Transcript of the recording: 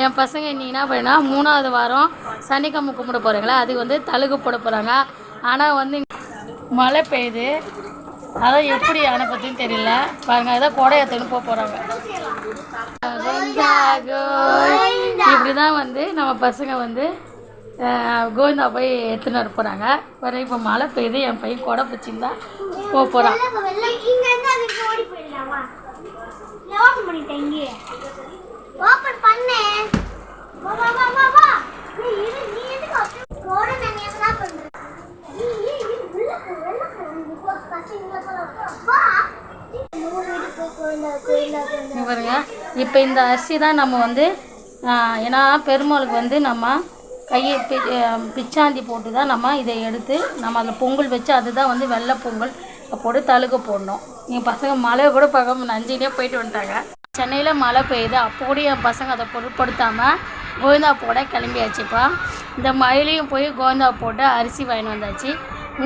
என் பசங்க இன்றைக்கி என்ன பண்ணா 3வது வாரம் சனிக்கிழமை கும்பிட போகிறாங்களா அதுக்கு வந்து தழுகு போட போகிறாங்க. ஆனால் வந்து மழை பெய்யுது, அதான் எப்படி அனுப்பத்தின்னு தெரியல. பாருங்கள், ஏதோ கொடை ஏற்றுன்னு போகிறாங்க. இப்படி தான் வந்து நம்ம பசங்க வந்து கோவிந்தா போய் எடுத்துன்னு வர போகிறாங்க. வேறு இப்போ மழை பெய்யுது, என் பையன் கொடை பிடிச்சின்னு தான் போகிறான். பாருங்க, இப்போ இந்த அரிசி தான் நம்ம வந்து ஏன்னா பெருமாளுக்கு வந்து நம்ம கையை பிச்சாந்தி போட்டு தான் நம்ம இதை எடுத்து நம்ம அதில் பொங்கல் வச்சு அதுதான் வந்து வெள்ளை பொங்கல் போட்டு தழுக போடணும். எங்கள் பசங்க மழையை கூட பார்க்காம நஞ்சினே போயிட்டு வந்துட்டாங்க. சென்னையில் மழை பெய்யுது, அப்போ கூட என் பசங்க அதை பொருட்படுத்தாமல் கோவிந்தா போட கிளம்பியாச்சுப்பா. இந்த மழையிலையும் போய் கோவிந்தா போட்டு அரிசி வாங்கிட்டு வந்தாச்சு.